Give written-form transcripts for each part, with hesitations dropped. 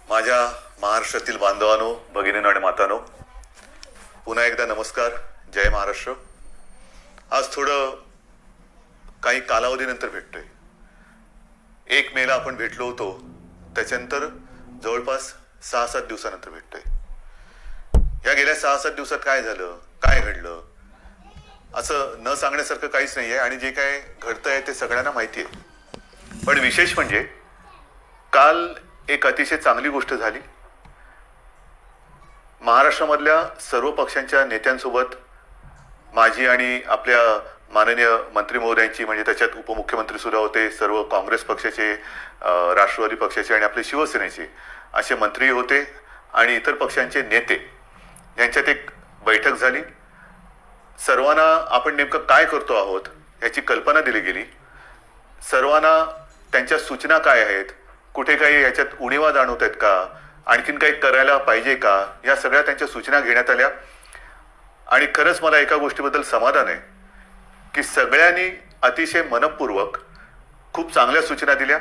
माझ्या महाराष्ट्रातील बांधवांनो, भगिनींनो आणि मातांनो, पुन्हा एकदा नमस्कार. जय महाराष्ट्र. आज थोडं काही कालावधीनंतर भेटतोय. 1 मेला आपण भेटलो होतो, त्याच्यानंतर जवळपास 6-7 दिवसानंतर भेटतोय. या गेल्या 6-7 दिवसात काय झालं, काय घडलं, असं न सांगण्यासारखं काहीच नाहीये आणि जे काय घडतंय ते सगळ्यांना माहिती आहे. पण विशेष म्हणजे काल एक अतिशय चांगली गोष्ट झाली. महाराष्ट्रामधल्या सर्व पक्षांच्या नेत्यांसोबत माझी आणि आपल्या माननीय मंत्री महोदयांची, म्हणजे त्याच्यात उपमुख्यमंत्री सुद्धा होते, सर्व काँग्रेस पक्षाचे, राष्ट्रवादी पक्षाचे आणि आपले शिवसेनेचे असे मंत्री होते आणि इतर पक्षांचे नेते यांच्यात एक बैठक झाली. सर्वांना आपण नेमकं काय करतो आहोत याची कल्पना दिली गेली. सर्वांना त्यांच्या सूचना काय आहेत, कुठे काही याच्यात उणीवा जाणवत आहेत का, आणखीन काही करायला पाहिजे का, या सगळ्या त्यांच्या सूचना घेण्यात आल्या. आणि खरंच मला एका गोष्टीबद्दल समाधान आहे की सगळ्यांनी अतिशय मनपूर्वक खूप चांगल्या सूचना दिल्या.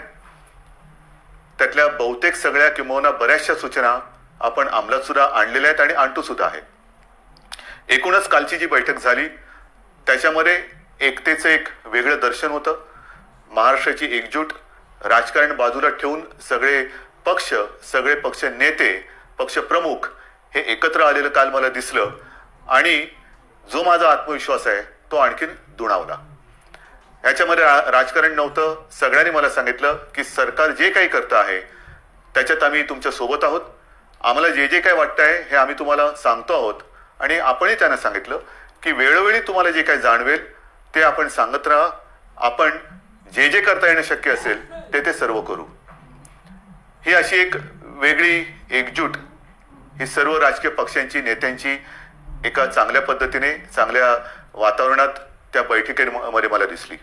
त्यातल्या बहुतेक सगळ्या किंवा बऱ्याचशा सूचना आपण अंमलात सुद्धा आणलेल्या आहेत आणि आणतो सुद्धा आहे. एकूणच कालची जी बैठक झाली त्याच्यामध्ये एकतेचं एक वेगळं दर्शन होतं. महाराष्ट्राची एकजूट, राजकारण बाजूला ठेवून सगळे पक्ष नेते, पक्ष प्रमुख हे एकत्र आलेलं काल मला दिसलं आणि जो माझा आत्मविश्वास आहे तो आणखीन दुणावला. ह्याच्यामध्ये राजकारण नव्हतं. सगळ्यांनी मला सांगितलं की सरकार जे काही करतं आहे त्याच्यात आम्ही तुमच्या सोबत आहोत. आम्हाला जे जे काही वाटतं आहे हे आम्ही तुम्हाला सांगतो आहोत आणि आपणही त्यांना सांगितलं की वेळोवेळी तुम्हाला जे काही जाणवेल ते आपण सांगत राहा. आपण जे जे करता येणं शक्य असेल ते सर्व करू. ही अशी एक वेगळी एकजूट ही सर्व राजकीय पक्षांची, नेत्यांची एका चांगल्या पद्धतीने, चांगल्या वातावरणात त्या बैठकीमध्ये मला दिसली.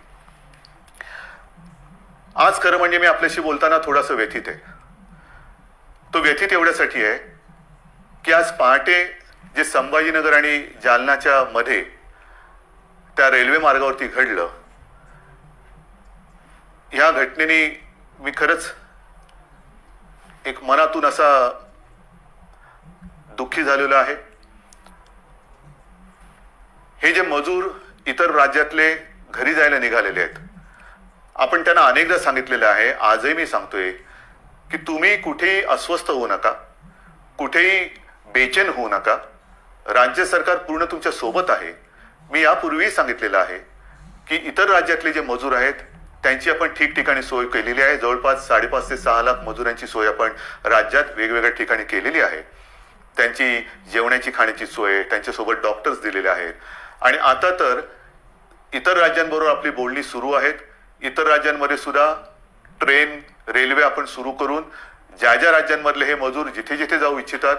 आज खरं म्हणजे मी आपल्याशी बोलताना थोडासा व्यथित आहे. तो व्यथित एवढ्यासाठी आहे की आज पहाटे जे संभाजीनगर आणि जालनाच्या मध्ये त्या रेल्वे मार्गावरती घडलं, ह्या घटनेने मी खरंच एक मनातून असा दुःखी झालेलो आहे. हे जे मजूर इतर राज्यातले घरी जायला निघालेले आहेत, आपण त्यांना अनेकदा सांगितलेलं आहे, आजही मी सांगतोय की तुम्ही कुठेही अस्वस्थ होऊ नका, कुठेही बेचैन होऊ नका. राज्य सरकार पूर्ण तुमच्या सोबत आहे. मी यापूर्वीही सांगितलेलं आहे की इतर राज्यातले जे मजूर आहेत त्यांची आपण ठिकठिकाणी सोय केलेली आहे. जवळपास 5.5 ते 6 लाख मजुरांची सोय आपण राज्यात वेगवेगळ्या ठिकाणी केलेली आहे. त्यांची जेवणाची, खाण्याची सोय, त्यांच्यासोबत डॉक्टर्स दिलेले आहेत. आणि आता तर इतर राज्यांबरोबर आपली बोलणी सुरू आहेत. इतर राज्यांमध्ये सुद्धा ट्रेन, रेल्वे आपण सुरू करून ज्या ज्या राज्यांमधले हे मजूर जिथे जिथे जाऊ इच्छितात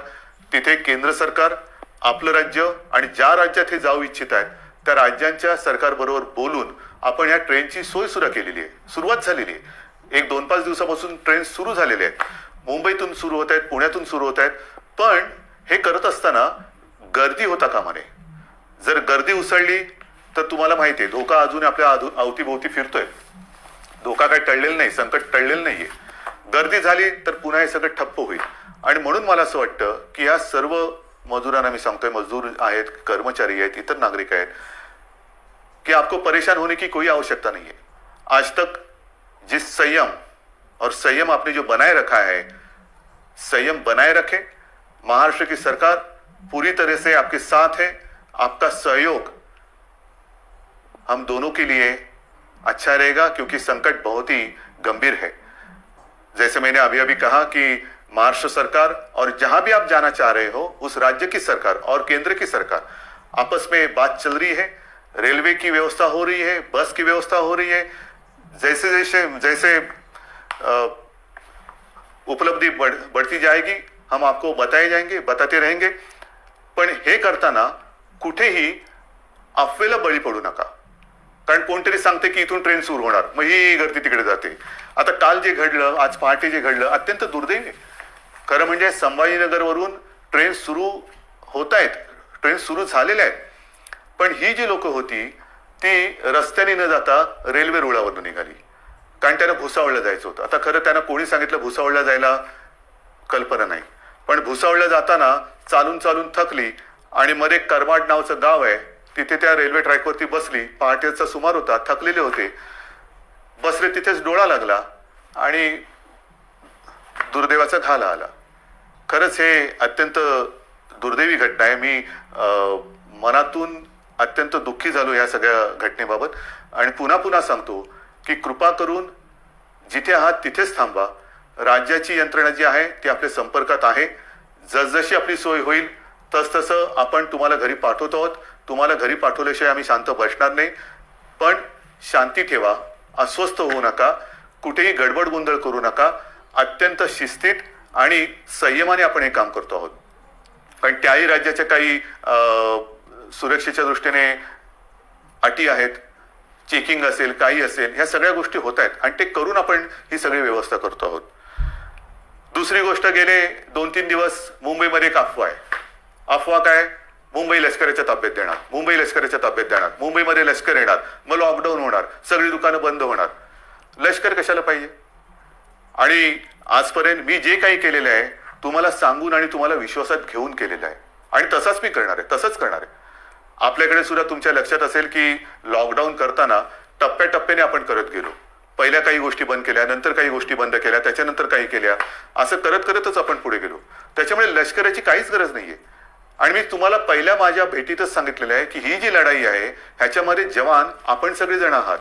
तिथे केंद्र सरकार, आपलं राज्य आणि ज्या राज्यात हे जाऊ इच्छित आहेत त्या राज्यांच्या सरकारबरोबर बोलून आपण या ट्रेनची सोय सुद्धा केलेली आहे. सुरुवात झालेली आहे. 1-2-5 दिवसापासून ट्रेन सुरू झालेले आहेत. मुंबईतून सुरू होत आहेत, पुण्यातून सुरू होत आहेत. पण हे करत असताना गर्दी होता कामा नये. जर गर्दी उसळली तर तुम्हाला माहिती आहे धोका अजून आपल्या अवतीभोवती फिरतोय. धोका काय टळलेला नाही, संकट टळलेलं नाहीये. गर्दी झाली तर पुन्हा हे सगळं ठप्प होईल. आणि म्हणून मला असं वाटतं की या सर्व मजुरांना मी सांगतोय, मजदूर आहेत, कर्मचारी आहेत, इतर नागरिक आहेत, कि आपको परेशान होने की कोई आवश्यकता नहीं है. आज तक जिस संयम आपने जो बनाए रखा है, संयम बनाए रखे. महाराष्ट्र की सरकार पूरी तरह से आपके साथ है. आपका सहयोग हम दोनों के लिए अच्छा रहेगा क्योंकि संकट बहुत ही गंभीर है. जैसे मैंने अभी अभी कहा कि महाराष्ट्र सरकार और जहां भी आप जाना चाह रहे हो उस राज्य की सरकार और केंद्र की सरकार आपस में बात चल रही है. रेलवे की व्यवस्था हो रही है, बस की व्यवस्था हो रही है. जैसे उपलब्धि बढ़ती जाएगी हम आपको बताते रहेंगे. पण हे करताना कुठेही अफवेला बळी पडू नका. कारण कोणतरी सांगते की इथून ट्रेन सुरू होणार, मग ही गर्दी तिकडे जाते. आता काल जे घडलं, आज पहाटे जे घडलं, अत्यंत दुर्दैवी आहे. खरं म्हणजे संभाजीनगरवरून ट्रेन सुरू होत आहेत, ट्रेन सुरू झालेल्या आहेत. पण ही जी लोक होती ती रस्त्याने न जाता रेल्वे रुळावरून निघाली. कारण त्यांना भुसावळला जायचं होतं. आता खरं त्यांना कोणी सांगितलं भुसावळला जायला, कल्पना नाही. पण भुसावळला जाताना चालून चालून थकली आणि मध्ये करमाड नावचं गाव आहे, तिथे त्या रेल्वे ट्रॅकवरती बसली. पहाटेचा सुमार होता, थकलेले होते, बसले तिथेच डोळा लागला आणि दुर्दैवाचा घाला आला. खरंच हे अत्यंत दुर्दैवी घटना आहे. मी मनातून अत्यंत दुःखी झालो या सगळ्या घटनेबाबत आणि पुन्हा पुन्हा सांगतो की कृपा करून जिथे आहात तिथेच थांबा. राज्याची यंत्रणा जी आहे ती आपल्या संपर्कात आहे. जसजशी आपली सोय होईल तसतसं आपण तुम्हाला घरी पाठवतो आहोत. तुम्हाला घरी पाठवल्याशिवाय आम्ही शांत बसणार नाही. पण शांती ठेवा, अस्वस्थ होऊ नका, कुठेही गडबड गोंधळ करू नका. अत्यंत शिस्तीत आणि संयमाने आपण हे काम करतो आहोत. पण त्याही राज्याच्या काही सुरक्षेच्या दृष्टीने अटी आहेत, चेकिंग असेल, काही असेल, ह्या सगळ्या गोष्टी होत आहेत आणि ते करून आपण ही सगळी व्यवस्था करतो आहोत. दुसरी गोष्ट, गेले 2-3 दिवस मुंबईमध्ये एक अफवा आहे. अफवा काय? मुंबई लष्कराच्या ताब्यात देणार, मुंबई लष्कराच्या ताब्यात देणार, मुंबईमध्ये लष्कर येणार, मग लॉकडाऊन होणार, सगळी दुकानं बंद होणार. लष्कर कशाला पाहिजे? आणि आजपर्यंत मी जे काही केलेलं आहे तुम्हाला सांगून आणि तुम्हाला विश्वासात घेऊन केलेलं आहे आणि तसाच मी करणार आहे, तसंच करणार आहे. आपल्याकडे सुद्धा तुमच्या लक्षात असेल की लॉकडाऊन करताना टप्प्याटप्प्याने आपण करत गेलो. पहिल्या काही गोष्टी बंद केल्या, नंतर काही गोष्टी बंद केल्या, त्याच्यानंतर काही केल्या, असं करत करतच आपण पुढे गेलो. त्याच्यामुळे लष्कराची काहीच गरज नाहीये. आणि मी तुम्हाला पहिल्या माझ्या भेटीतच सांगितलेलं आहे की ही जी लढाई आहे ह्याच्यामध्ये जवान आपण सगळेजण आहात.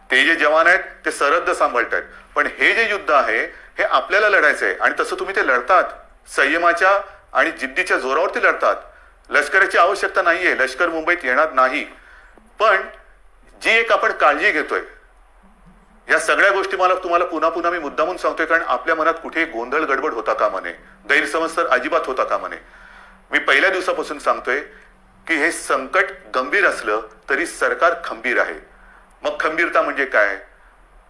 ते जे जवान आहेत ते सरहद्द सांभाळतायत, पण हे जे युद्ध आहे हे आपल्याला लढायचं आहे आणि तसं तुम्ही ते लढतात. संयमाच्या आणि जिद्दीच्या जोरावरती लढतात. लष्कराची आवश्यकता नाहीये, लष्कर मुंबईत येणार नाही. पण जी एक आपण काळजी घेतोय, या सगळ्या गोष्टी मला तुम्हाला पुन्हा पुन्हा मी मुद्दामून सांगतोय कारण आपल्या मनात कुठे गोंधळ गडबड होता कामा नये, गैरसमज तर अजिबात होता कामा नये. मी पहिल्या दिवसापासून सांगतोय की हे संकट गंभीर असलं तरी सरकार खंबीर आहे. मग खंबीरता म्हणजे काय?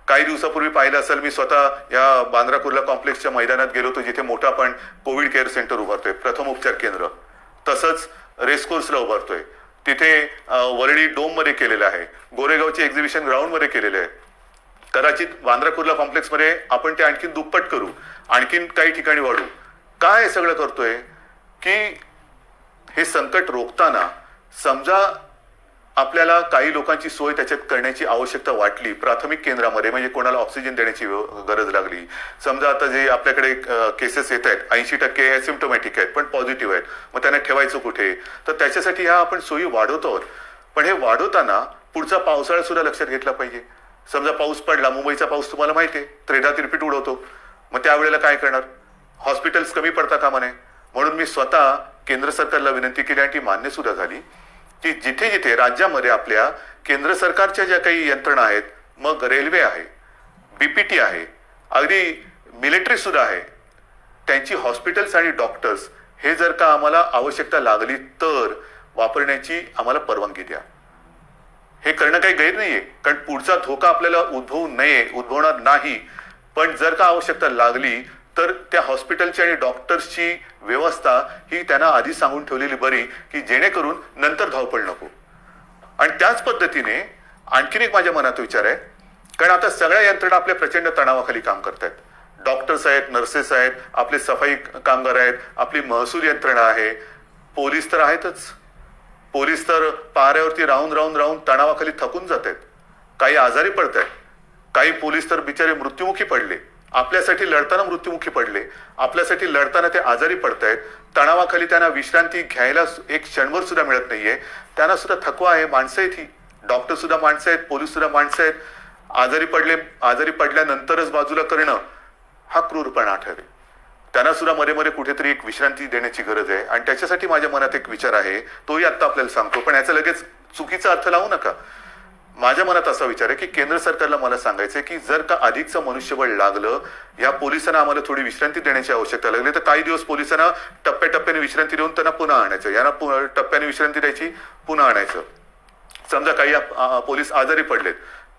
काही दिवसापूर्वी पाहिलं असेल, मी स्वतः या बांद्रा कुर्ला कॉम्प्लेक्सच्या मैदानात गेलो होतो जिथे मोठं आपण कोविड केअर सेंटर उभारतोय, प्रथम उपचार केंद्र. तसंच रेसकोर्सला उभारतोय, तिथे वरळी डोम मध्ये केलेलं आहे, गोरेगावचे एक्झिबिशन ग्राउंड मध्ये केलेले आहे. कदाचित बांद्रा कुर्ला कॉम्प्लेक्स मध्ये आपण ते आणखीन दुप्पट करू, आणखीन काही ठिकाणी वाढू. काय हे सगळं करतोय की हे संकट रोखताना समजा आपल्याला काही लोकांची सोय त्याच्यात करण्याची आवश्यकता वाटली, प्राथमिक केंद्रामध्ये म्हणजे कोणाला ऑक्सिजन देण्याची गरज लागली, समजा आता जे आपल्याकडे केसेस येत आहेत 80% एसिम्प्टोमॅटिक आहेत पण पॉझिटिव्ह आहेत, मग त्यांना ठेवायचं कुठे? तर त्याच्यासाठी ह्या आपण सोयी वाढवतो आहोत. पण हे वाढवताना पुढचा पावसाळा सुद्धा लक्षात घेतला पाहिजे. समजा पाऊस पडला, मुंबईचा पाऊस तुम्हाला माहिती आहे, त्रेधा तिरपीट उडवतो, मग त्यावेळेला काय करणार? हॉस्पिटल्स कमी पडता कामा नये. म्हणून मी स्वतः केंद्र सरकारला विनंती केली आणि ती मान्य सुद्धा झाली की जिथे जिथे राज्यामध्ये आपल्या केंद्र सरकारच्या ज्या काही यंत्रणा आहेत, मग रेल्वे आहे, बीपीटी आहे, अगदी मिलिटरी सुद्धा आहे, त्यांची हॉस्पिटल्स आणि डॉक्टर्स हे जर का आम्हाला आवश्यकता लागली तर वापरण्याची आम्हाला परवानगी द्या. हे करणं काही गैर नाहीये, कारण पुढचा धोका आपल्याला उद्भवू नये, उद्भवणार नाही. पण जर का आवश्यकता लागली तर त्या हॉस्पिटलची आणि डॉक्टर्सची व्यवस्था ही त्यांना आधी सांगून ठेवलेली बरी की जेणेकरून नंतर धावपळ नको. आणि त्याच पद्धतीने आणखीन एक माझ्या मनात विचार आहे, कारण आता सगळ्या यंत्रणा आपल्या प्रचंड तणावाखाली काम करतायत. डॉक्टर्स आहेत, नर्सेस आहेत, आपले सफाई कामगार आहेत, आपली महसूल यंत्रणा आहे, पोलीस तर आहेतच. पोलीस तर पाऱ्यावरती राहून राहून राहून तणावाखाली थकून जात आहेत, काही आजारी पडत आहेत, काही पोलीस तर बिचारे मृत्युमुखी पडले, आपल्यासाठी लढताना मृत्युमुखी पडले, आपल्यासाठी लढताना ते आजारी पडतायत. तणावाखाली त्यांना विश्रांती घ्यायला एक क्षणभर सुद्धा मिळत नाहीये. त्यांना सुद्धा थकवा आहे. माणसं आहेत, ही डॉक्टर सुद्धा माणसं आहेत, पोलीस सुद्धा माणसं आहेत. आजारी पडल्यानंतरच बाजूला करणं हा क्रूरपणा ठरेल. त्यांना सुद्धा मध्ये मध्ये कुठेतरी एक विश्रांती देण्याची गरज आहे आणि त्याच्यासाठी माझ्या मनात एक विचार आहे, तोही आता आपल्याला सांगतो, पण याचा लगेच चुकीचा अर्थ लावू नका. माझ्या मनात असा विचार आहे की केंद्र सरकारला मला सांगायचंय की जर का अधिकचं मनुष्यबळ लागलं, या पोलिसांना आम्हाला थोडी विश्रांती देण्याची आवश्यकता लागली तर काही दिवस पोलिसांना टप्प्याटप्प्याने विश्रांती देऊन त्यांना पुन्हा आणायचं, यांना टप्प्याने विश्रांती द्यायची, पुन्हा आणायचं. समजा काही पोलीस आजारी पडलेत,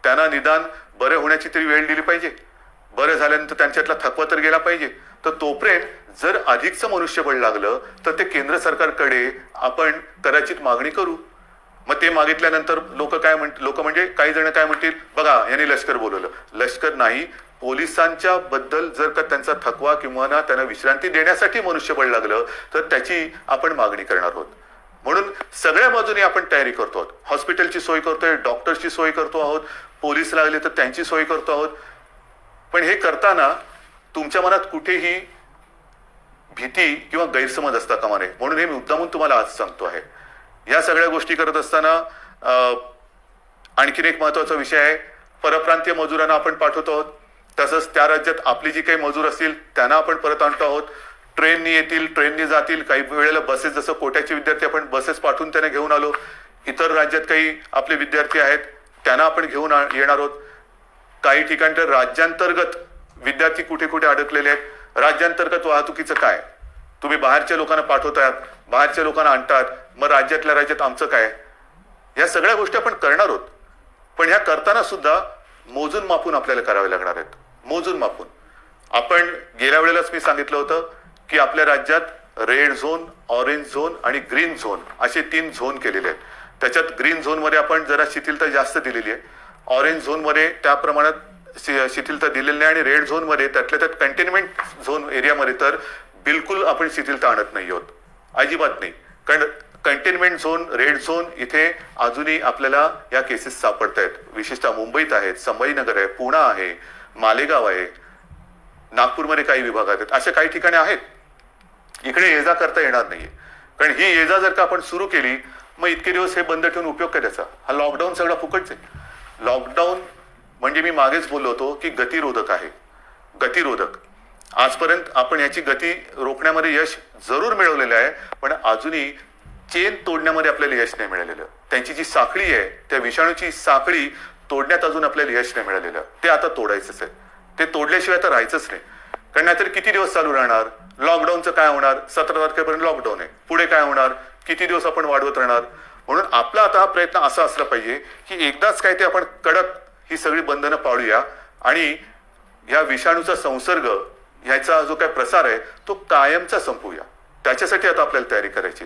त्यांना निदान बरे होण्याची तरी वेळ दिली पाहिजे. बरं झाल्यानंतर त्यांच्यातला थकवा तर गेला पाहिजे. तर तोपर्यंत जर अधिकचं मनुष्यबळ लागलं तर ते केंद्र सरकारकडे आपण कदाचित मागणी करू. मग ते मागितल्यानंतर लोक म्हणजे काही जण काय म्हणतील, बघा यांनी लष्कर बोलवलं. लष्कर नाही, पोलिसांच्या बद्दल जर का त्यांचा थकवा किंवा ना त्यांना विश्रांती देण्यासाठी मनुष्यबळ लागलं तर त्याची आपण मागणी करणार आहोत. म्हणून सगळ्या बाजूने आपण तयारी करतो आहोत. हॉस्पिटलची सोय करतोय, डॉक्टरची सोय करतो आहोत, पोलीस लागले तर त्यांची सोय करतो आहोत. पण हे करताना तुमच्या मनात कुठेही भीती किंवा गैरसमज असता कामा नये, म्हणून हे मी मुद्दामून तुम्हाला आज सांगतो आहे. या सगळ्या गोष्टी करत असताना आणखीन एक महत्वाचा विषय आहे. परप्रांतीय मजुरांना आपण पाठवतो आहोत, तसंच त्या राज्यात आपली जी काही मजूर असतील त्यांना आपण परत आणतो आहोत. ट्रेननी येतील, ट्रेननी जातील, काही वेळेला बसेस, जसं कोट्याचे विद्यार्थी आपण बसेस पाठवून त्यांना घेऊन आलो. इतर राज्यात काही आपले विद्यार्थी आहेत त्यांना आपण घेऊन येणार आहोत. काही ठिकाणी तर राज्यांतर्गत विद्यार्थी कुठे कुठे अडकलेले आहेत. राज्यांतर्गत वाहतुकीचं काय? तुम्ही बाहेरच्या लोकांना पाठवताय, बाहेरच्या लोकांना आणतात, मग राज्यातल्या राज्यात आमचं काय? या सगळ्या गोष्टी आपण करणार आहोत. पण ह्या करताना सुद्धा मोजून मापून आपल्याला करावे लागणार आहेत. मोजून मापून. आपण गेल्या वेळेलाच मी सांगितलं होतं की आपल्या राज्यात रेड झोन, ऑरेंज झोन आणि ग्रीन झोन असे 3 झोन केलेले आहेत. त्याच्यात ग्रीन झोन मध्ये आपण जरा शिथिलता जास्त दिलेली आहे. ऑरेंज झोन मध्ये त्या प्रमाणात शिथिलता दिलेली नाही आणि रेड झोन मध्ये त्यातल्या त्यात कंटेनमेंट झोन एरियामध्ये तर बिलकुल आपण शिथिलता आणत नाही आहोत, अजिबात नाही. कारण कंटेनमेंट झोन, रेड झोन इथे अजूनही आपल्याला या केसेस सापडत आहेत. विशेषतः मुंबईत आहेत, संभाजीनगर आहे, पुणा आहे, मालेगाव आहे, नागपूरमध्ये काही विभागात आहेत, अशा काही ठिकाणी आहेत. इकडे ये जा करता येणार नाहीये. कारण ही ये जा जर का आपण सुरू केली मग इतके दिवस हे बंद ठेवून उपयोग काय त्याचा? हा लॉकडाऊन सगळा फुकटच आहे. लॉकडाऊन म्हणजे मी मागेच बोललो होतो की गतिरोधक आहे. गतिरोधक. आजपर्यंत आपण याची गती रोखण्यामध्ये यश जरूर मिळवलेलं आहे, पण अजूनही चेन तोडण्यामध्ये आपल्याला यश नाही मिळालेलं. त्यांची जी साखळी आहे, त्या विषाणूची साखळी तोडण्यात अजून आपल्याला यश नाही मिळालेलं. ते आता तोडायचंच आहे. ते तोडल्याशिवाय तर राहायचंच नाही. कारण नाहीतर किती दिवस चालू राहणार? लॉकडाऊनचं काय होणार? 17 तारखेपर्यंत लॉकडाऊन आहे. पुढे काय होणार? किती दिवस आपण वाढवत राहणार? म्हणून आपला आता हा प्रयत्न असा असला पाहिजे की एकदाच काय ते आपण कडक ही सगळी बंधनं पाळूया आणि या विषाणूचा संसर्ग, ह्याचा जो काय प्रसार आहे तो कायमचा संपवूया. त्याच्यासाठी आता आपल्याला तयारी करायची.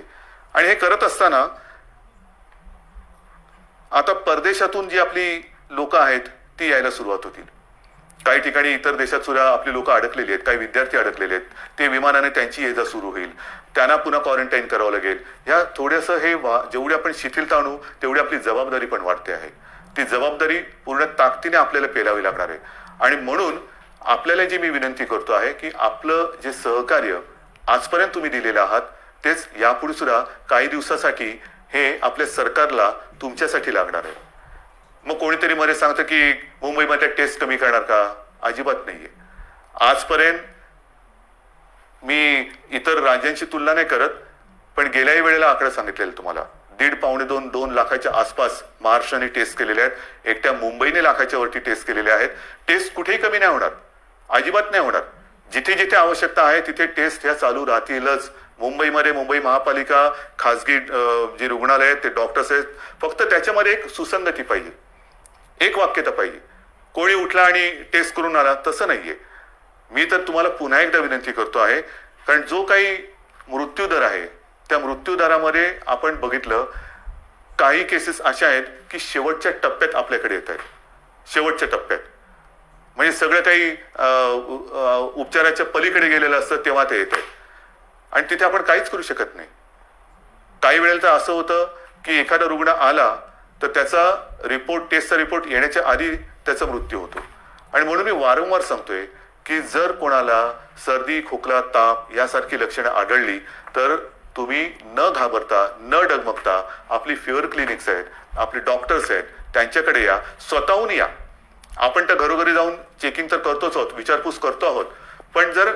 आणि हे करत असताना आता परदेशातून जी आपली लोक आहेत ती यायला सुरुवात होतील. काही ठिकाणी इतर देशात सुद्धा आपली लोक अडकलेली आहेत, काही विद्यार्थी अडकलेले आहेत. ते विमानाने त्यांची ये जा सुरू होईल, त्यांना पुन्हा क्वारंटाईन करावं लागेल. या थोडंसं हे जेवढी आपण शिथिलता आणू तेवढी आपली जबाबदारी पण वाढते आहे. ती जबाबदारी पूर्ण ताकदीने आपल्याला पेलावी लागणार आहे. आणि म्हणून आपल्याला जी मी विनंती करतो आहे की आपलं जे सहकार्य आजपर्यंत तुम्ही दिलेलं आहात तेच यापुढे सुद्धा काही दिवसासाठी हे आपल्या सरकारला तुमच्यासाठी लागणार आहे. मग कोणीतरी मध्ये सांगतं की मुंबईमध्ये टेस्ट कमी करणार का? अजिबात नाहीये. आजपर्यंत मी इतर राज्यांची तुलना नाही करत, पण गेल्याही वेळेला आकडा सांगितलेला तुम्हाला. 1.5-2 लाखाच्या आसपास महाराष्ट्राने टेस्ट केलेले आहेत. एकट्या मुंबईने लाखाच्या वरती टेस्ट केलेले आहेत. टेस्ट कुठेही कमी नाही होणार, अजिबात नाही होणार. जिथे जिथे आवश्यकता आहे तिथे टेस्ट ह्या चालू राहतीलच. मुंबईमध्ये मुंबई महापालिका, खासगी जे रुग्णालय आहेत, ते डॉक्टर्स आहेत, फक्त त्याच्यामध्ये एक सुसंगती पाहिजे, एक वाक्यता पाहिजे. कोणी उठला आणि टेस्ट करून आला तसं नाहीये. मी तर तुम्हाला पुन्हा एकदा विनंती करतो आहे, कारण जो काही मृत्यूदर आहे त्या मृत्यूदरामध्ये आपण बघितलं काही केसेस अशा आहेत की शेवटच्या टप्प्यात आपल्याकडे येत आहेत. शेवटच्या टप्प्यात म्हणजे सगळं काही उपचाराच्या पलीकडे गेलेलं असतं तेव्हा ते येत आहे आणि तिथे आपण काहीच करू शकत नाही. काही वेळेला तर असं होतं की एखादा रुग्ण आला तर त्याचा रिपोर्ट, टेस्टचा रिपोर्ट येण्याच्या आधी त्याचा मृत्यू होतो. आणि म्हणून मी वारंवार सांगतोय की जर कोणाला सर्दी, खोकला, ताप यासारखी लक्षणं आढळली तर तुम्ही न घाबरता, न डगमगता आपली फिवर क्लिनिक्स आहेत, आपले डॉक्टर्स आहेत, त्यांच्याकडे या, स्वतःहून या. आपण तर घरोघरी जाऊन चेकिंग तर करतोच आहोत, विचारपूस करतो आहोत, पण जर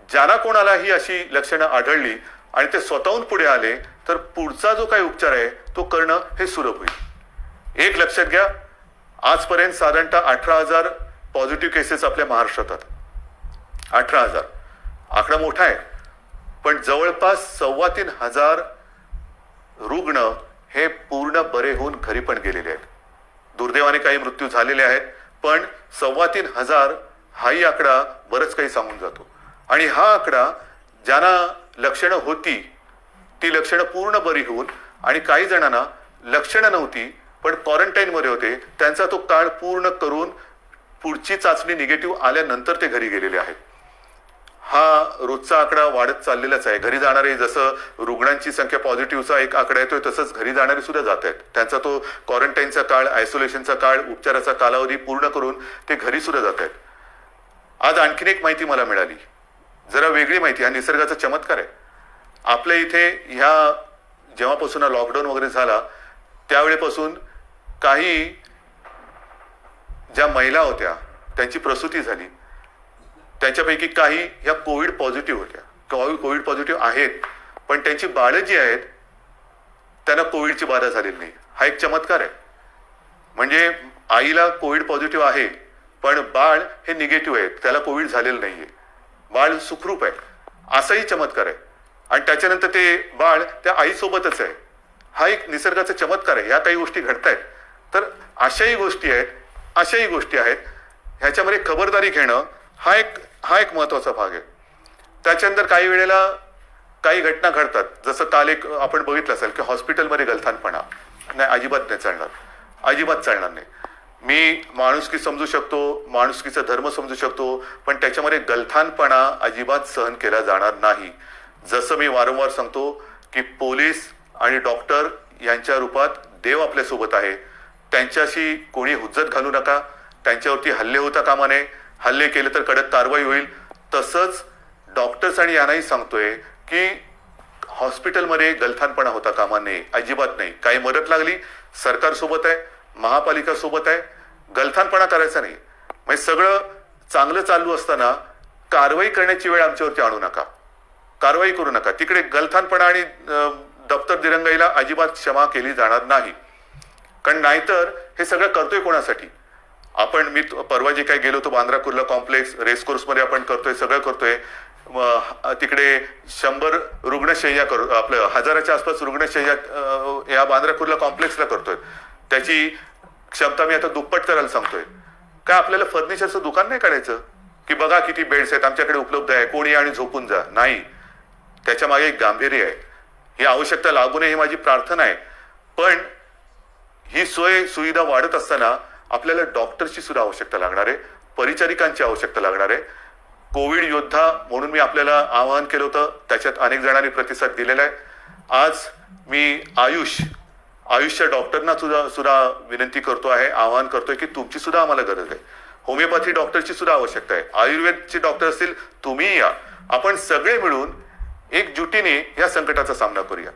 ज्यांना कोणालाही अशी लक्षणं आढळली आणि ते स्वतःहून पुढे आले तर पुढचा जो काही उपचार आहे तो करणं हे सुलभ होईल. एक लक्षात घ्या, आजपर्यंत साधारणतः 18,000 पॉझिटिव्ह केसेस आपल्या महाराष्ट्रात आहेत. 18,000 आकडा मोठा आहे, पण जवळपास 3,2500 रुग्ण हे पूर्ण बरे होऊन घरी पण गेलेले आहेत. दुर्दैवाने काही मृत्यू झालेले आहेत, पण 3,2500 हाही आकडा बरंच काही सांगून जातो. आणि हा आकडा ज्यांना लक्षणं होती ती लक्षणं पूर्ण बरी होऊन आणि काही जणांना लक्षणं नव्हती पण क्वारंटाईन मध्ये होते त्यांचा तो काळ पूर्ण करून पुढची चाचणी निगेटिव्ह आल्यानंतर ते घरी गेलेले आहेत. हा रोजचा आकडा वाढत चाललेलाच आहे. घरी जाणारे, जसं रुग्णांची संख्या पॉझिटिव्हचा एक आकडा येतोय तसंच घरी जाणारे सुद्धा जात आहेत. त्यांचा तो क्वारंटाईनचा काळ, आयसोलेशनचा काळ, उपचाराचा कालावधी पूर्ण करून ते घरी सुद्धा जात आहेत. आज आणखीन एक माहिती मला मिळाली, जरा वेगळी माहिती. हा निसर्गाचा चमत्कार आहे. आपल्या इथे ह्या जेव्हापासून लॉकडाऊन वगैरे झाला त्यावेळेपासून काही ज्या महिला होत्या त्यांची प्रसूती झाली, त्यांच्यापैकी काही ह्या कोविड पॉझिटिव्ह होत्या, कोविड पॉझिटिव्ह आहेत, पण त्यांची बाळं जी आहेत त्यांना कोविडची बाधा झालेली नाही. हा एक चमत्कार आहे. म्हणजे आईला कोविड पॉझिटिव्ह आहे पण बाळ हे निगेटिव्ह आहे, त्याला कोविड झालेलं नाहीये, बाळ सुखरूप आहे, असाही चमत्कार आहे. आणि त्याच्यानंतर ते बाळ त्या आईसोबतच आहे. हा एक निसर्गाचा चमत्कार आहे. ह्या काही गोष्टी घडतायत. तर अशाही गोष्टी आहेत. ह्याच्यामध्ये खबरदारी घेणं हा एक महत्वाचा भाग आहे. त्याच्यानंतर काही वेळेला काही घटना घडतात, जसं काल एक आपण बघितलं असेल की हॉस्पिटलमध्ये गलथानपणा नाही, अजिबात चालणार नाही. मी माणुसकी समजू शकतो, माणुसकीचा धर्म समजू शकतो, पण त्याच्यामध्ये गलथानपणा अजिबात सहन केला जाणार नाही. जसं मी वारंवार सांगतो की पोलीस आणि डॉक्टर यांच्या रूपात देव आपल्यासोबत आहे. त्यांच्याशी कोणी हुज्जत घालू नका, त्यांच्यावरती हल्ले होता कामा नये. हल्ले केले तर कडक कारवाई होईल. तसंच डॉक्टर्स आणि यांनाही सांगतोय की हॉस्पिटलमध्ये गलथानपणा होता कामा नये, अजिबात नाही. काही मदत लागली सरकार सोबत आहे, महापालिका सोबत आहे, गलथानपणा करायचा नाही. म्हणजे सगळं चांगलं चालू असताना कारवाई करण्याची वेळ आमच्यावरती आणू नका, कारवाई करू नका. तिकडे गलथानपणा आणि दप्तर दिरंगाईला अजिबात क्षमा केली जाणार नाही. कारण नाहीतर हे सगळं करतोय कोणासाठी? मी परवा जे काही गेलो होतो बांद्रा कुर्ला कॉम्प्लेक्स रेसकोर्स मध्ये आपण करतोय, सगळं करतोय. तिकडे 100 रुग्णशय्या आपलं 1000च्या आसपास रुग्णशय्या या बांद्रा कुर्ला कॉम्प्लेक्सला करतोय. त्याची क्षमता मी आता दुप्पट करायला सांगतोय. काय आपल्याला फर्निचरचं दुकान नाही काढायचं की बघा किती बेड्स आहेत आमच्याकडे उपलब्ध आहे, कोणी आणि झोपून जा? नाही, त्याच्या मागे एक गांभीर्य आहे. ही आवश्यकता लागू नये ही माझी प्रार्थना आहे. पण ही सोय सुविधा वाढत असताना आपल्याला डॉक्टरची सुद्धा आवश्यकता लागणार आहे, परिचारिकांची आवश्यकता लागणार आहे. कोविड योद्धा म्हणून मी आपल्याला आवाहन केलं होतं, त्याच्यात अनेक जणांनी प्रतिसाद दिलेला आहे. आज मी आयुषच्या डॉक्टरना सुद्धा विनंती करतो आहे, आवाहन करतोय की तुमची सुद्धा आम्हाला गरज आहे. होमिओपॅथी डॉक्टरची सुद्धा आवश्यकता आहे. आयुर्वेदचे डॉक्टर असतील, तुम्ही या. आपण सगळे मिळून एकजुटीने या संकटाचा सामना करूया.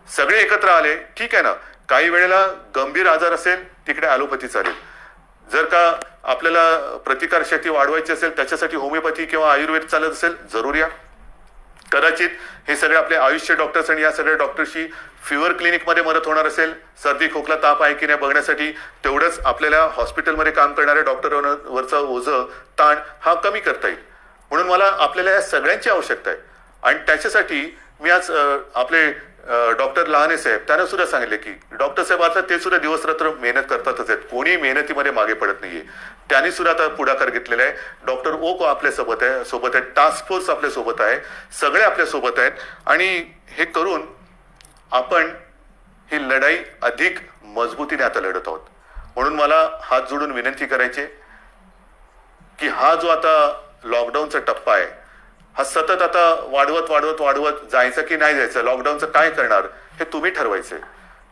सगळे एकत्र आले, ठीक आहे ना. काही वेळेला गंभीर आजार असेल तिकडे ॲलोपॅथी चालेल. जर का आपल्याला प्रतिकारशक्ती वाढवायची असेल त्याच्यासाठी होमिओपॅथी किंवा आयुर्वेद चालत असेल, जरूर या. कदाचित हे सगळे आपले आयुषचे डॉक्टर्स आणि या सगळ्या डॉक्टरशी फिवर क्लिनिकमध्ये मदत होणार असेल, सर्दी खोकला ताप आहे की नाही बघण्यासाठी, तेवढंच आपल्याला हॉस्पिटलमध्ये काम करणाऱ्या डॉक्टरांवरचा ओझं ताण हा कमी करता येईल. म्हणून मला आपल्याला या सगळ्यांची आवश्यकता आहे. आणि त्याच्यासाठी मी आज आपले डॉक्टर लहाने साहेब त्यांना सुद्धा सांगितले की डॉक्टर साहेब आता ते सुद्धा दिवसरात्र मेहनत करतातच आहेत, कोणी मेहनतीमध्ये मागे पडत नाहीये. त्यांनी सुद्धा आता पुढाकार घेतलेला आहे. डॉक्टर ओक आपल्या सोबत आहे, टास्क फोर्स आपल्या सोबत आहे, सगळे आपल्या सोबत आहेत. आणि हे करून आपण ही लढाई अधिक मजबूतीने आता लढत आहोत. म्हणून मला हात जोडून विनंती करायची की हा जो आता लॉकडाऊनचा टप्पा आहे हा सतत आता वाढवत जायचं की नाही जायचं, लॉकडाऊनचं काय करणार हे तुम्ही ठरवायचंय.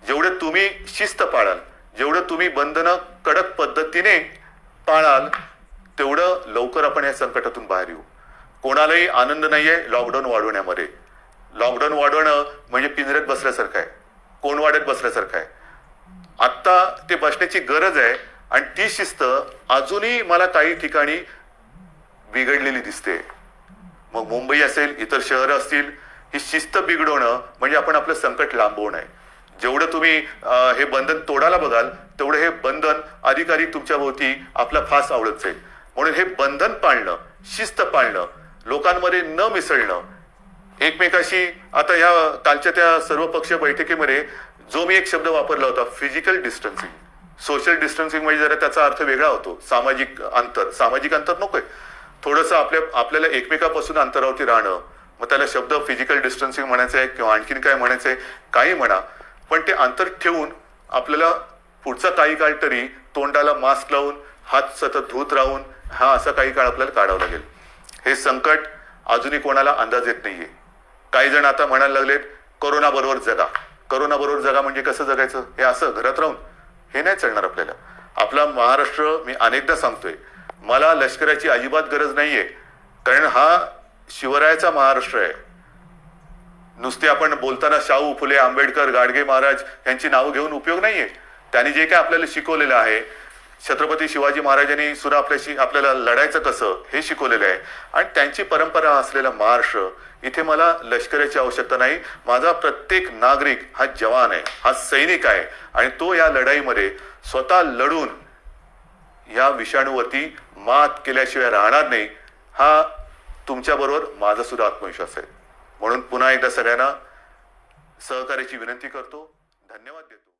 जेवढे तुम्ही शिस्त पाळाल, जेवढं तुम्ही बंधनं कडक पद्धतीने पाळाल, तेवढं लवकर आपण या संकटातून बाहेर येऊ. कोणालाही आनंद नाहीये लॉकडाऊन वाढवण्यामध्ये. लॉकडाऊन वाढवणं म्हणजे पिंजऱ्यात बसल्यासारखं आहे, कोण वाड्यात बसल्यासारखं आहे. आत्ता ते बसण्याची गरज आहे. आणि ती शिस्त अजूनही मला काही ठिकाणी बिघडलेली दिसते. मग मुंबई असेल, इतर शहरं असतील, ही शिस्त बिघडवणं म्हणजे आपण आपलं संकट लांबवणं आहे. जेवढं तुम्ही हे बंधन तोडायला बघाल तेवढं हे बंधन अधिक तुमच्या भोवती आपला फास आवडत जाईल. म्हणून हे बंधन पाळणं, शिस्त पाळणं, लोकांमध्ये न मिसळणं, एकमेकाशी आता ह्या कालच्या त्या सर्वपक्षीय बैठकीमध्ये जो मी एक शब्द वापरला होता, फिजिकल डिस्टन्सिंग. सोशल डिस्टन्सिंग म्हणजे जरा त्याचा अर्थ वेगळा होतो, सामाजिक अंतर नकोय. थोडंसं आपल्याला एकमेकापासून अंतरावरती राहणं, मग त्याला शब्द फिजिकल डिस्टन्सिंग म्हणायचं आहे किंवा आणखीन काय म्हणायचंय, काही म्हणा, पण ते अंतर ठेवून आपल्याला पुढचा काही काळ तरी तोंडाला मास्क लावून हात सतत धुत राहून हा असा काही काळ आपल्याला काढावा लागेल. हे संकट अजूनही कोणाला अंदाज येत नाहीये. काही जण आता म्हणायला लागलेत कोरोना बरोबर जगा. कोरोना बरोबर जगा म्हणजे कसं जगायचं? हे असं घरात राहून? हे नाही चालणार आपल्याला. आपला महाराष्ट्र, मी अनेकदा सांगतोय, मला लष्कराची अजिबात गरज नाहीये, कारण हा शिवरायाचा महाराष्ट्र आहे. नुसते आपण बोलताना शाहू फुले, आंबेडकर, गाडगे महाराज यांची नावं घेऊन उपयोग नाहीये. त्यांनी जे काय आपल्याला शिकवलेलं आहे, छत्रपती शिवाजी महाराजांनी सुद्धा आपल्याला लढायचं कसं हे शिकवलेलं आहे. आणि त्यांची परंपरा असलेला महाराष्ट्र, इथे मला लष्कराची आवश्यकता नाही. माझा प्रत्येक नागरिक हा जवान आहे, हा सैनिक आहे, आणि तो या लढाईमध्ये स्वतः लढून या विषाणूवरती मात केल्याशिवाय राहणार नाही. हा तुमच्याबरोबर माझा सुद्धा आत्मविश्वास आहे. म्हणून पुन्हा एकदा सगळ्यांना सहकार्याची विनंती करतो. धन्यवाद देतो.